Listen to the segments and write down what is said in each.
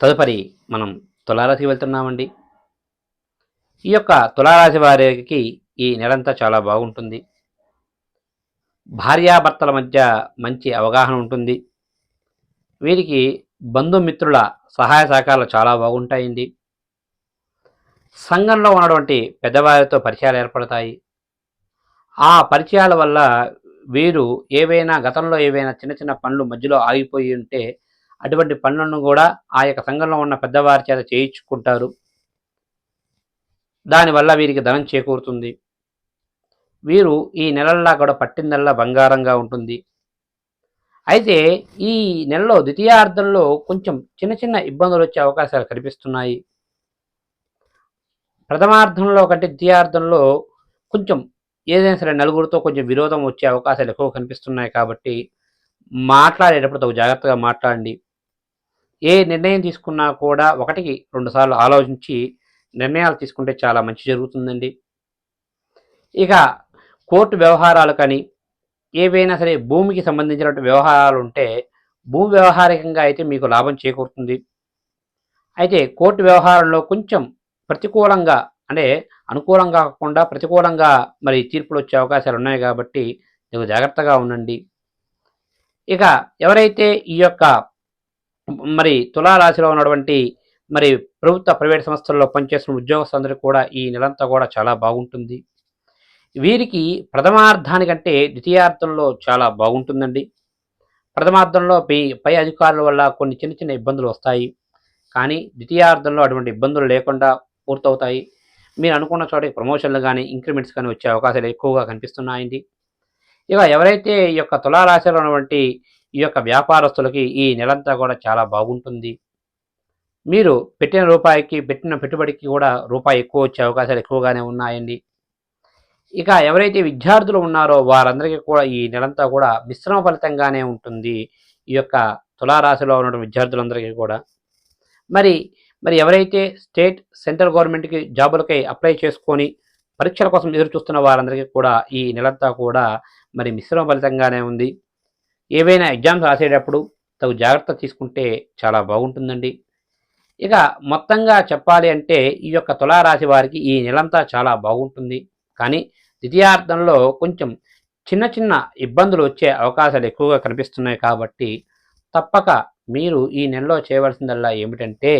తదుపరి మనం తులారాశికి వెళ్తున్నామండి. ఈ యొక్క తులారాశి వారికి ఈ నెలంతా చాలా బాగుంటుంది. భార్యాభర్తల మధ్య మంచి అవగాహన ఉంటుంది. వీరికి బంధుమిత్రుల సహాయ సహకారాలు చాలా బాగుంటాయండి. సంఘంలో ఉన్నటువంటి పెద్దవారితో పరిచయాలు ఏర్పడతాయి. ఆ పరిచయాల వల్ల వీరు గతంలో ఏవైనా చిన్న చిన్న పనులు మధ్యలో ఆగిపోయి ఉంటే అటువంటి పనులను కూడా ఆ యొక్క సంఘంలో ఉన్న పెద్దవారి చేత చేయించుకుంటారు. దానివల్ల వీరికి ధనం చేకూరుతుంది. వీరు ఈ నెలల్లా కూడా పట్టిందల్లా బంగారంగా ఉంటుంది. అయితే ఈ నెలలో ద్వితీయార్థంలో కొంచెం చిన్న చిన్న ఇబ్బందులు వచ్చే అవకాశాలు కనిపిస్తున్నాయి. ప్రథమార్థంలో కంటే ద్వితీయార్థంలో కొంచెం ఏదైనా సరే నలుగురితో కొంచెం విరోధం వచ్చే అవకాశాలు ఎక్కువ కనిపిస్తున్నాయి. కాబట్టి మాట్లాడేటప్పుడు తగు జాగ్రత్తగా మాట్లాడండి. ఏ నిర్ణయం తీసుకున్నా కూడా 1కి 2 సార్లు ఆలోచించి నిర్ణయాలు తీసుకుంటే చాలా మంచి జరుగుతుందండి. ఇక కోర్టు వ్యవహారాలు కానీ ఏవైనా సరే భూమికి సంబంధించినటువంటి వ్యవహారాలు ఉంటే భూ వ్యవహారికంగా అయితే మీకు లాభం చేకూరుతుంది. అయితే కోర్టు వ్యవహారంలో కొంచెం ప్రతికూలంగా అంటే అనుకూలంగా కాకుండా ప్రతికూలంగా మరి తీర్పులు వచ్చే అవకాశాలు ఉన్నాయి. కాబట్టి ನೀವು జాగ్రత్తగా ఉండండి. ఇక ఎవరైతే ఈ యొక్క మరి తులారాశిలో ఉన్నటువంటి మరి ప్రభుత్వ ప్రైవేట్ సంస్థల్లో పనిచేస్తున్న ఉద్యోగస్తులందరికీ కూడా ఈ నెలంతా కూడా చాలా బాగుంటుంది. వీరికి ప్రథమార్థానికంటే ద్వితీయార్థంలో చాలా బాగుంటుందండి. ప్రథమార్థంలో పై అధికారుల వల్ల కొన్ని చిన్న చిన్న ఇబ్బందులు వస్తాయి. కానీ ద్వితీయార్థంలో అటువంటి ఇబ్బందులు లేకుండా పూర్తవుతాయి. మీరు అనుకున్న చోటకి ప్రమోషన్లు కానీ ఇంక్రిమెంట్స్ కానీ వచ్చే అవకాశాలు ఎక్కువగా కనిపిస్తున్నాయండి. ఇక ఎవరైతే ఈ యొక్క తులారాశిలో ఉన్నటువంటి ఈ యొక్క వ్యాపారస్తులకి ఈ నెలంతా కూడా చాలా బాగుంటుంది. మీరు పెట్టిన రూపాయికి పెట్టిన పెట్టుబడికి కూడా రూపాయి ఎక్కువ వచ్చే అవకాశాలు ఎక్కువగానే ఉన్నాయండి. ఇక ఎవరైతే విద్యార్థులు ఉన్నారో వారందరికీ కూడా ఈ నెలంతా కూడా మిశ్రమ ఫలితంగానే ఉంటుంది. ఈ యొక్క తులారాశిలో ఉన్నటువంటి విద్యార్థులందరికీ కూడా మరి ఎవరైతే స్టేట్ సెంట్రల్ గవర్నమెంట్కి జాబులకై అప్లై చేసుకొని పరీక్షల కోసం ఎదురు చూస్తున్న వారందరికీ కూడా ఈ నెలంతా కూడా మరి మిశ్రమ ఫలితంగానే ఉంది. ఏవైనా ఎగ్జామ్స్ రాసేటప్పుడు తగు జాగ్రత్త తీసుకుంటే చాలా బాగుంటుందండి. ఇక మొత్తంగా చెప్పాలి అంటే ఈ యొక్క తులారాశి వారికి ఈ నెలంతా చాలా బాగుంటుంది. కానీ ద్వితీయార్థంలో కొంచెం చిన్న చిన్న ఇబ్బందులు వచ్చే అవకాశాలు ఎక్కువగా కనిపిస్తున్నాయి. కాబట్టి తప్పక మీరు ఈ నెలలో చేయవలసిందల్లా ఏమిటంటే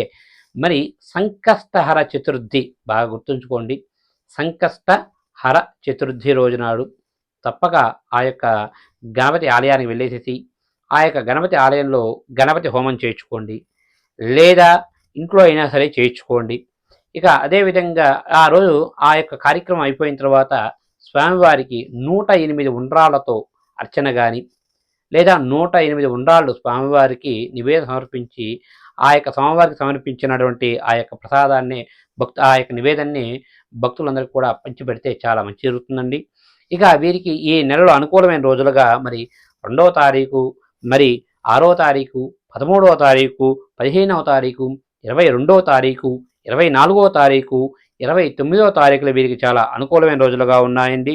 మరి సంకష్టహర చతుర్థి బాగా గుర్తుంచుకోండి. సంకష్టహర చతుర్థి రోజు నాడు తప్పక ఆ యొక్క గణపతి ఆలయానికి వెళ్ళేసేసి ఆ యొక్క గణపతి ఆలయంలో గణపతి హోమం చేయించుకోండి. లేదా ఇంట్లో అయినా సరే చేయించుకోండి. ఇక అదేవిధంగా ఆ రోజు ఆ యొక్క కార్యక్రమం అయిపోయిన తర్వాత స్వామివారికి 108 ఉండ్రాళ్లతో అర్చన కానీ లేదా 108 ఉండ్రాళ్ళు స్వామివారికి నివేదన సమర్పించి ఆ యొక్క స్వామివారికి సమర్పించినటువంటి ఆ యొక్క ప్రసాదాన్ని ఆ యొక్క నివేదనని భక్తులందరికీ కూడా పంచిపెడితే చాలా మంచి జరుగుతుందండి. ఇక వీరికి ఈ నెలలో అనుకూలమైన రోజులుగా మరి 2వ తారీఖు, మరి 6వ తారీఖు, 13వ తారీఖు, 15వ తారీఖు, 22వ తారీఖు, 24వ తారీఖు, 29వ తారీఖులు వీరికి చాలా అనుకూలమైన రోజులుగా ఉన్నాయండి.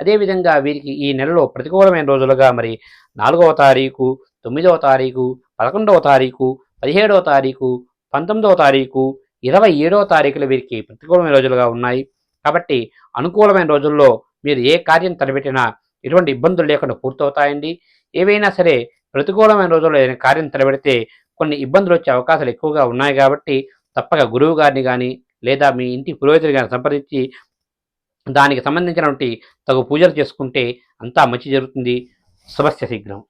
అదేవిధంగా వీరికి ఈ నెలలో ప్రతికూలమైన రోజులుగా మరి 4వ తారీఖు, 9వ తారీఖు, 11వ తారీఖు, 17వ తారీఖు, 19వ తారీఖు, 27వ తారీఖులు వీరికి ప్రతికూలమైన రోజులుగా ఉన్నాయి. కాబట్టి అనుకూలమైన రోజుల్లో మీరు ఏ కార్యం తలపెట్టినా ఎటువంటి ఇబ్బందులు లేకుండా పూర్తవుతాయండి. ఏవైనా సరే ప్రతికూలమైన రోజుల్లో ఏదైనా కార్యం తలపెడితే కొన్ని ఇబ్బందులు వచ్చే అవకాశాలు ఎక్కువగా ఉన్నాయి. కాబట్టి తప్పక గురువు గారిని కానీ లేదా మీ ఇంటి పురోహితుని కానీ సంప్రదించి దానికి సంబంధించినటువంటి తగు పూజలు చేసుకుంటే అంతా మంచి జరుగుతుంది. శుభస్య శీఘ్రం.